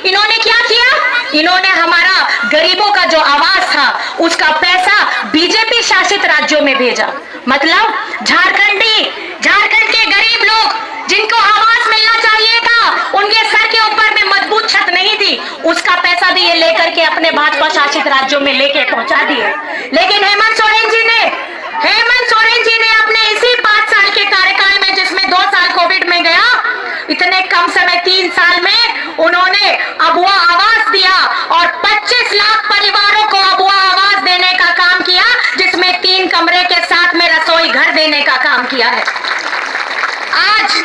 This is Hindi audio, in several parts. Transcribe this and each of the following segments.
इन्होंने क्या किया? इन्होंने हमारा गरीबों का जो आवाज था उसका पैसा बीजेपी शासित राज्यों में भेजा। मतलब झारखंड के गरीब लोग जिनको आवास मिलना चाहिए था, उनके सर के ऊपर में मजबूत छत नहीं थी, उसका पैसा भी ये लेकर के अपने भाजपा शासित राज्यों में लेके पहुंचा दिए। लेकिन हेमंत सोरेन जी ने अपने इसी 5 साल के कार्यकाल में, जिसमें 2 साल कोविड में गया, इतने कम समय 3 साल में उन्होंने अबुआ आवास दिया और 25 लाख परिवारों को अबुआ आवास देने का काम किया, जिसमें 3 कमरे के साथ में रसोई घर देने का काम किया है। आज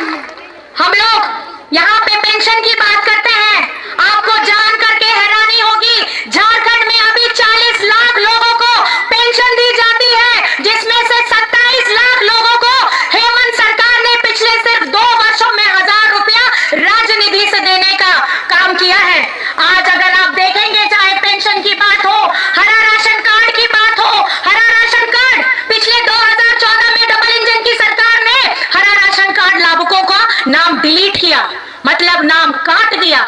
हम लोग यहाँ पे पेंशन की बात करते हैं। आपको जान करके हैरानी होगी, झारखंड में अभी 40 लाख लोगों को पेंशन दी जाती है, जिसमें से 27 लाख लोगों को हेमंत सरकार ने पिछले सिर्फ 2 वर्षों में 1000 रुपया राज्य निधि से देने का काम किया है। आज अगर आप देखेंगे, चाहे पेंशन की बात हो, हरा राशन कार्ड की बात हो, हरा राशन कार्ड पिछले 2014 में डबल इंजन की सरकार ने हरा राशन कार्ड लाभुकों का नाम डिलीट किया, मतलब नाम काट दिया।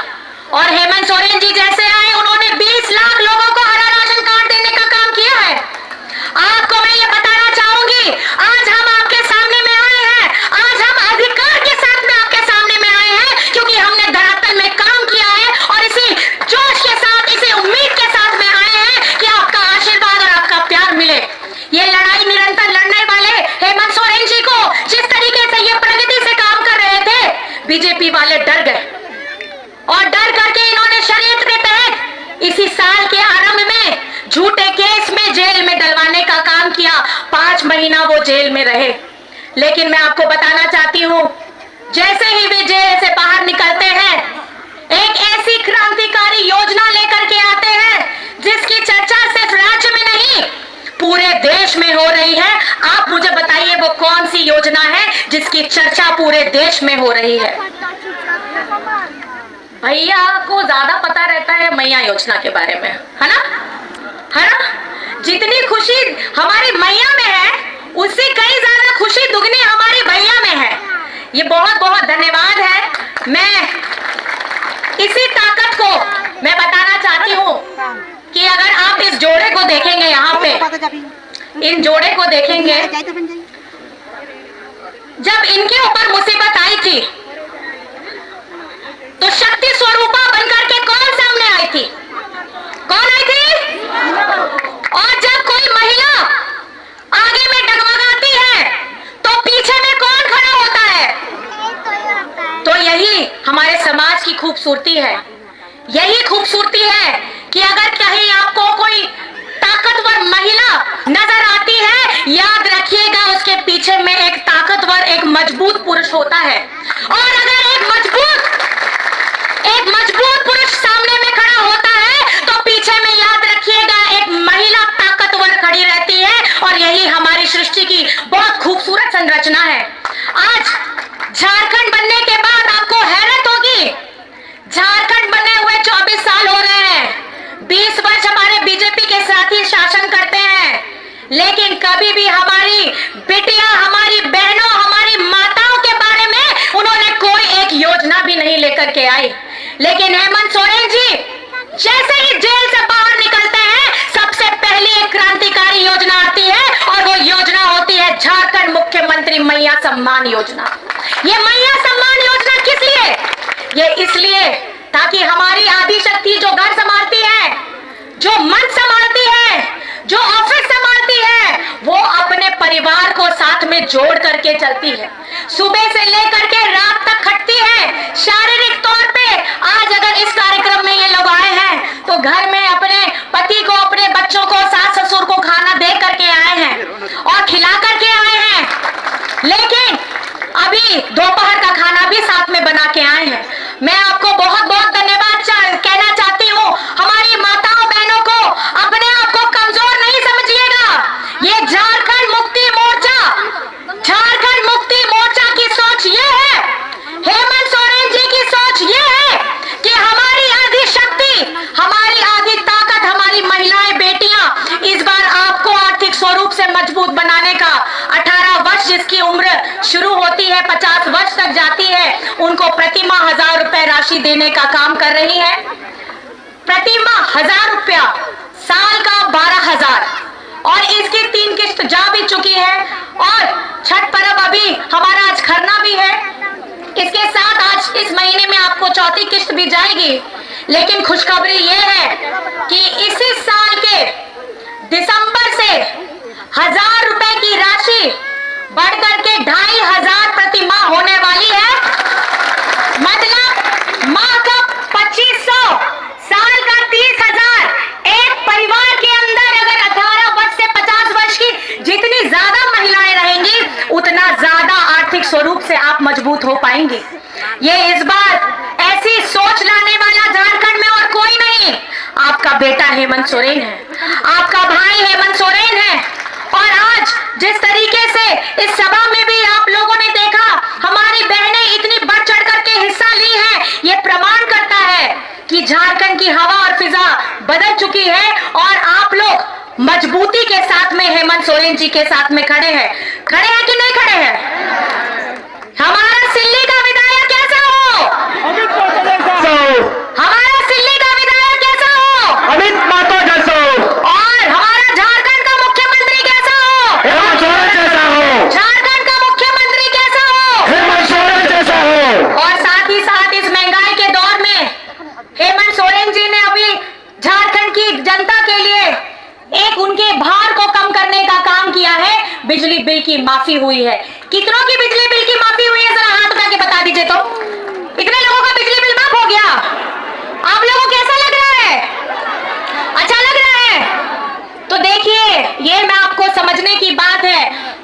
और हेमंत सोरेन जी जैसे आए, उन्होंने 20 लाख लोगों को हरा राशन कार्ड देने का काम किया है। आपको मैं ये बताना चाहूंगी, आज हम आपके सामने में आए हैं, आज हम अधिकार के साथ में आपके सामने में आए हैं, क्योंकि हमने धरातल में काम किया है और इसी जोश के साथ, इसी उम्मीद के साथ में आए हैं कि आपका आशीर्वाद और आपका प्यार मिले। ये लड़ाई निरंतर लड़ने वाले हेमंत सोरेन जी को जिस तरीके से ये प्रगति से काम कर रहे थे, बीजेपी वाले डर गए और डर करके इन्होंने षड्यंत्र के तहत इसी साल के आरंभ में झूठे केस में जेल में डलवाने का काम किया। 5 महीना वो जेल में रहे। लेकिन मैं आपको बताना चाहती हूँ, जैसे ही वे जेल से बाहर निकलते हैं, एक ऐसी क्रांतिकारी योजना लेकर के आते हैं जिसकी चर्चा सिर्फ राज्य में नहीं पूरे देश में हो रही है। आप मुझे बताइए वो कौन सी योजना है जिसकी चर्चा पूरे देश में हो रही है? भैया को ज्यादा पता रहता है मैया योजना के बारे में, है ना? जितनी खुशी हमारी मैया में है, उससे कई ज्यादा खुशी दुगनी हमारी भैया में है। ये बहुत बहुत धन्यवाद है। मैं इसी ताकत को मैं बताना चाहती हूँ कि अगर आप इस जोड़े को देखेंगे, यहाँ पे इन जोड़े को देखेंगे, जब इनके ऊपर मुसीबत आई थी तो शक्ति स्वरूपा बनकर के कौन सामने आई थी? कौन आई थी? और जब कोई महिला आगे में डगमगाती है तो पीछे में कौन खड़ा होता है? तो यही हमारे समाज की खूबसूरती है। यही खूबसूरती है कि अगर कहीं आपको कोई ताकतवर महिला नजर आती है, याद रखिएगा उसके पीछे में एक ताकतवर, एक मजबूत पुरुष होता है। और अगर एक मजबूत पुरुष सामने में खड़ा होता है तो पीछे में याद रखिएगा एक महिला ताकतवर खड़ी रहती है। और यही हमारी सृष्टि की बहुत खूबसूरत संरचना है। आज झारखंड बनने के बाद आपको हैरत होगी, झारखंड बने हुए 24 साल हो रहे हैं, 20 वर्ष हमारे बीजेपी के साथ ही शासन करते हैं, लेकिन कभी भी हमारी बेटियां, हमारी बहनों, हमारी माताओं के बारे में उन्होंने कोई एक योजना भी नहीं लेकर के आई। लेकिन हेमंत सोरेन जी जैसे ही जेल से बाहर निकलते हैं, सबसे पहली एक क्रांतिकारी योजना आती है और वो योजना होती है झारखंड मुख्यमंत्री मैया सम्मान योजना। ये मैया सम्मान योजना किस लिए? ये इसलिए ताकि हमारी आदि शक्ति जो घर संभालती है, जो मन संभालती है, जो ऑफिस संभालती है, वो अपने परिवार को साथ में जोड़ करके चलती है। सुबह से लेकर के रात तक खटती है शारीरिक तौर पे। आज अगर इस कार्यक्रम में ये लोग आए हैं तो घर में अपने पति को, अपने बच्चों को, सास ससुर को खाना दे करके आए हैं और खिला करके आए हैं। लेकिन अभी दोपहर का खाना भी साथ में बना के आए हैं। मैं आपको बहुत बहुत धन्यवाद कहना चाहती हूँ। हमारी माताओं बहनों को, अपने आप को कमजोर नहीं समझिएगा। ये झारखंड मुक्ति मोर्चा की सोच ये है, हेमंत सोरेन जी की सोच ये है कि हमारी आधी शक्ति, हमारी आधी ताकत, हमारी महिलाएं, बेटियां इस बार आपको आर्थिक स्वरूप से मजबूत बनाने का 18 वर्ष जिसकी उम्र शुरू होती है 50 वर्ष तक जाती है, उनको प्रति माह 1000 रुपए राशि राशि देने का काम कर रही है। प्रति माह 1000 रुपया, साल का 12,000, और इसकी 3 किस्त जा भी चुकी है और छठ पर्व अभी हमारा आज खरना भी है। इसके साथ आज इस महीने में आपको चौथी किस्त भी जाएगी। लेकिन खुशखबरी ये है कि इसी साल के दिसंबर से 1000 रुपए की राशि बढ़कर के 2500 प्रति माह होने वाली है। मतलब माह का 2500, साल का 30,000। एक परिवार के अंदर अगर 18 वर्ष से 50 वर्ष की जितनी ज्यादा महिलाएं रहेंगी, उतना ज्यादा आर्थिक स्वरूप से आप मजबूत हो पाएंगे। ये इस बार ऐसी सोच लाने वाला झारखंड में और कोई नहीं, आपका बेटा हेमंत सोरेन है, आपका भाई हेमंत सोरेन है। और आज जिस तरीके से इस सभा में भी आप लोगों ने देखा, हमारी बहनें इतनी बढ़ चढ़ करके हिस्सा ली है, ये प्रमाण करता है कि झारखंड की हवा और फिजा बदल चुकी है और आप लोग मजबूती के साथ में हेमंत सोरेन जी के साथ में खड़े हैं। खड़े हैं कि नहीं खड़े हैं? हमारा सिल्ली का विधायक कैसा हो? हमारा सिल्ली का विधायक कैसा हो? अमित मातो जैसा हो। और हमारा झारखंड का मुख्यमंत्री कैसा हो? हेमंत सोरेन जैसा हो। झारखंड का मुख्यमंत्री कैसा हो? हेमंत सोरेन जैसा हो। और साथ ही साथ इस महंगाई के दौर में हेमंत सोरेन जी ने अभी झारखंड की जनता के लिए एक उनके भार को कम करने का काम किया है। बिजली बिल की माफी हुई है। कितनों की बिजली बिल की माफी हुई है? जरा हाथ उठा के बता दीजिए तो। इतने लोगों का बिजली बिल माफ हो गया। आप लोगों को कैसा लग रहा है? अच्छा लग रहा है? तो देखिए, ये मैं आपको समझने की बात है।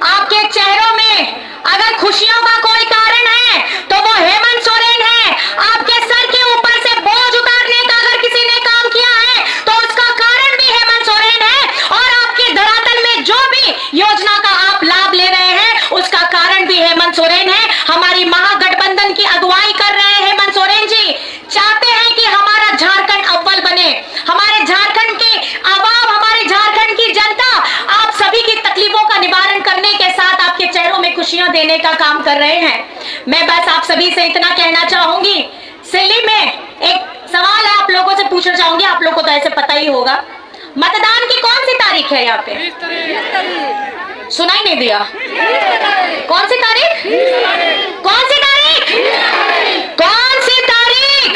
आपके चेहरों में अगर खुशियों का कोई कारण है तो वो हेमंत सोरेन है। आपके सर के ऊपर से बोझ उतारने का अगर किसी ने काम किया है तो उसका कारण भी हेमंत सोरेन है। और आपके धरातल में जो भी योजना का आप लाभ ले रहे हैं, उसका कारण भी हेमंत सोरेन है। हमारी महागठबंधन की अगुवाई कर रहे हैं हेमंत सोरेन जी। चाहते हैं कि हमारा झारखंड अव्वल बने। हमारे झारखंड की आवाम, हमारे झारखंड की जनता आप सभी की तकलीफों का निवारण करने के साथ आपके चेहरों में खुशियां देने का काम कर रहे हैं। मैं बस आप सभी से इतना कहना चाहूंगी। सिल्ली में एक सवाल है, आप लोगों से पूछना चाहूंगी, आप लोगों को तो ऐसे पता ही होगा। मतदान की कौन सी तारीख है यहाँ पे? सुनाई नहीं दिया। कौन सी तारीख? कौन सी तारीख? कौन सी तारीख?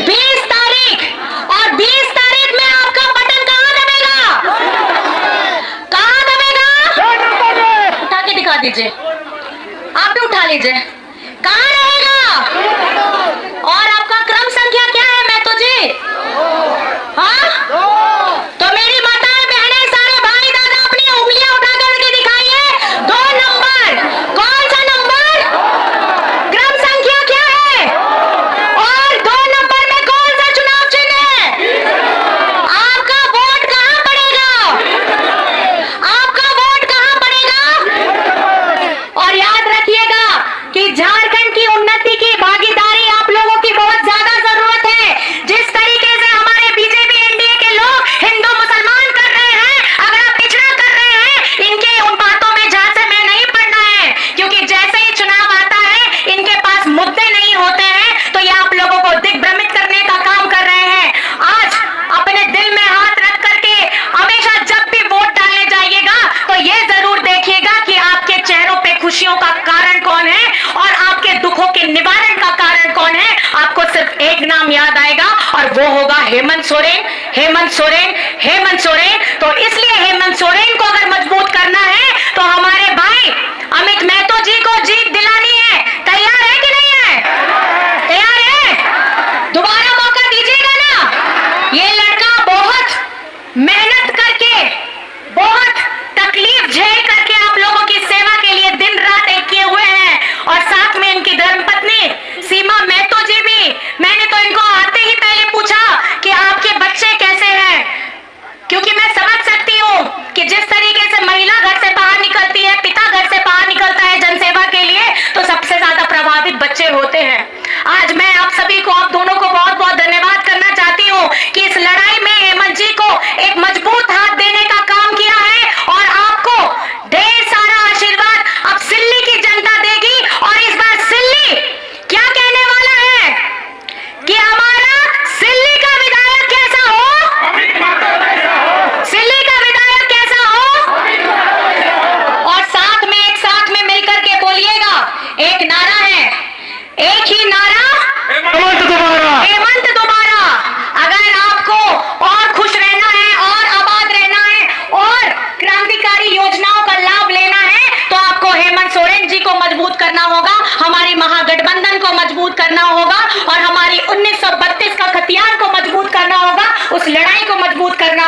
20 तारीख। और 20 तारीख में आपका बटन कहाँ दबेगा? कहाँ दबेगा? उठा के दिखा दीजिए। आप भी उठा लीजिए। कहाँ रहेगा? और आपका क्रम संख्या क्या है मैं तो जी? हाँ? तो मेरी माताएं, बहनें, सारे भाई दादा अपनी उंगलियां उठा करके दिखाइए। 2 नंबर। कौन सा नंबर? क्रम संख्या क्या है? और 2 नंबर में कौन सा चुनाव चिन्ह है? आपका वोट कहाँ पड़ेगा? आपका वोट कहाँ पड़ेगा? और याद रखिएगा कि झारखंड की उन्नति की भागीदारी आप लोगों की बहुत ज्यादा जरूरत है। जिस तरीके से हमारे बीजेपी एनडीए के लोग हिंदू मुसलमान कर रहे हैं, अगर आप पिछड़ा कर रहे हैं, इनके उन बातों में झांसे में नहीं पड़ना है। क्योंकि जैसे ही चुनाव आता है, इनके पास मुद्दे नहीं होते हैं, तो ये आप लोगों को दिग्भ्रमित करने का काम कर रहे हैं। आज अपने दिल में हाथ रख करके हमेशा जब भी वोट डालने जाइएगा तो ये जरूर देखिएगा कि आपके चेहरों पे खुशियों का कारण कौन है और आपके दुखों के निवारण का कारण कौन है। आपको सिर्फ एक नाम याद आएगा और वो होगा हेमंत सोरेन। हेमंत सोरेन, हेमंत सोरेन। तो इसलिए हेमंत सोरेन को अगर मजबूत करना है तो हमारे भाई अमित महतो जी को जीत दिलानी है। तैयार है कि नहीं है? तैयार है? दोबारा मौका दीजिएगा ना। ये लड़का बहुत मेहनत करके, बहुत तकलीफ झेल करके आप लोगों की सेवा के लिए दिन रात एक किए हुए हैं। और साथ में इनकी धर्मपत्नी सीमा महतो जी भी। मैंने तो इनको आते ही पहले पूछा कि आपके बच्चे कैसे हैं, क्योंकि मैं समझ सकती हूँ कि जिस तरीके से महिला घर से बाहर निकलती है, पिता घर से बाहर निकलता है जनसेवा के लिए, तो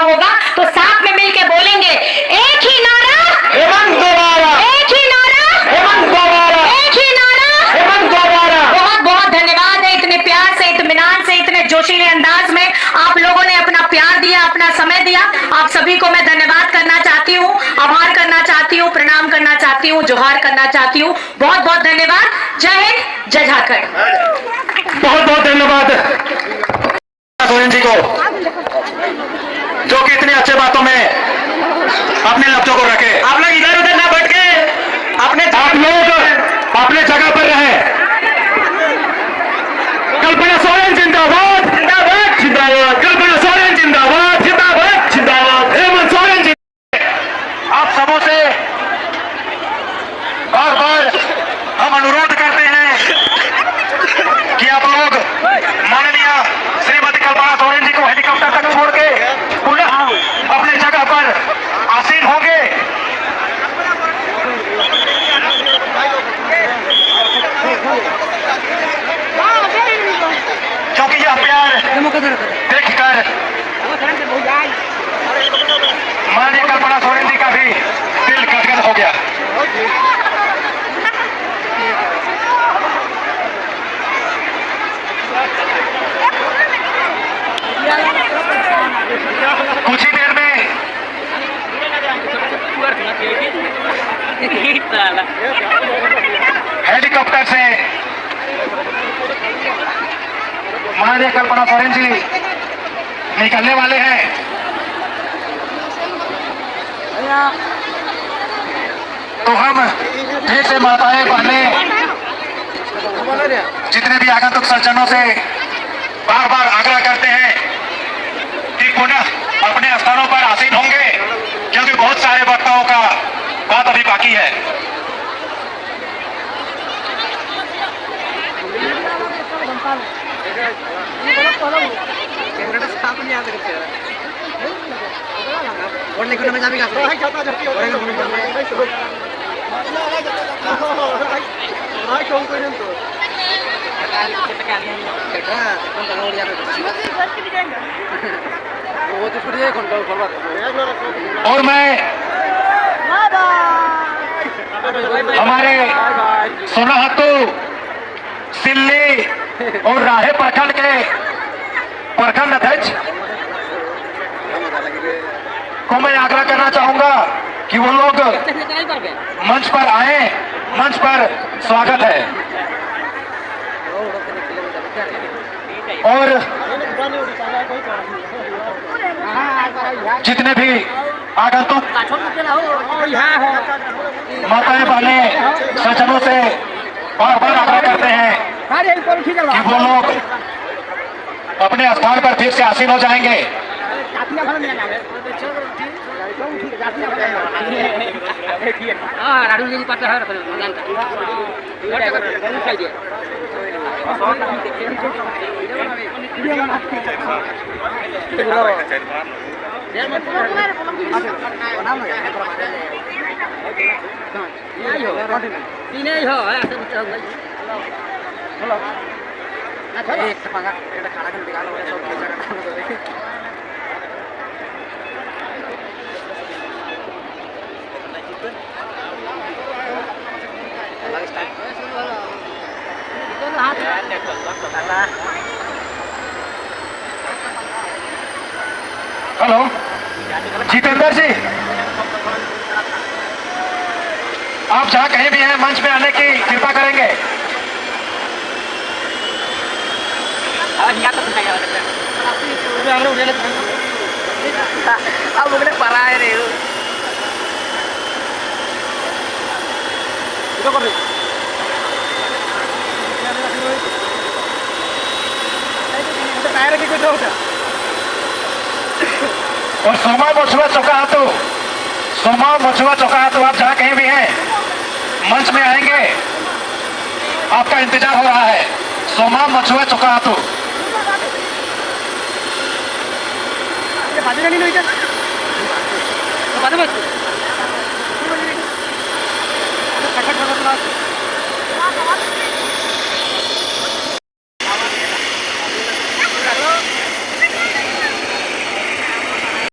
होगा तो साथ में मिलके बोलेंगे, एक ही नारा, एवं दोबारा, एक ही नारा, एवं दोबारा, एक ही नारा, एवं दोबारा। बहुत बहुत धन्यवाद है, इतने प्यार से, इत्मीनान से, इतने जोशीले अंदाज में आप लोगों ने अपना प्यार दिया, अपना समय दिया। आप सभी को मैं धन्यवाद करना चाहती हूँ, आभार करना चाहती हूँ, प्रणाम करना चाहती हूँ, जोहार करना चाहती हूँ। बहुत बहुत धन्यवाद। जय हिंद, जय झारखंड। बहुत बहुत धन्यवाद सोरेन जी को, जो कि इतनी अच्छे बातों में अपने लफ्जों को रखे। आप लोग इधर उधर ना बैठ के आप लोग अपने जगह पर रहे। कल्पना सोरेन जिंदाबाद, जिंदाबाद, जिंदाबाद। कल्पना सोरेन जिंदाबाद, जिंदाबाद, जिंदाबाद। हेमंत सोरेन जिंदाबाद। आप सबों से बार बार हम अनुरोध करते हैं कि आप लोग माननीय श्रीमती कल्पना सोरेन जी को हेलीकॉप्टर तक छोड़ के पुनः अपने जगह पर आसीन होंगे। क्योंकि यह प्यार देखकर माननीय कल्पना सोरेन जी का भी दिल गदगद हो गया। कुछ ही देर में हेलीकॉप्टर से माननीय कल्पना सोरेन जी निकलने वाले हैं। तो हम फिर से माताएं बहनें जितने भी आगंतुक सज्जनों से बार बार आग्रह करते हैं कि पुनः अपने स्थानों पर आसीन होंगे, क्योंकि बहुत सारे वक्ताओं का बात अभी बाकी है। और मैं हमारे सोनाहातू, सिल्ली और राहे प्रखंड के प्रखंड अध्यक्ष को मैं आग्रह करना चाहूंगा कि वो लोग मंच पर आए। मंच पर स्वागत है। और जितने भी आगंतुक माताएं बहनें सज्जनों से बार बार आग्रह करते हैं कि वो लोग अपने स्थान पर फिर से आसीन हो जाएंगे। हेलो जितेंद्र जी, आप जहाँ कहीं भी हैं मंच में आने की कृपा करेंगे। और सोमा मछुआ चौका हाथू आप जहाँ कहीं भी हैं मंच में आएंगे, आपका इंतजार हो रहा है। सोमा मछुआ चौका हाथू Apa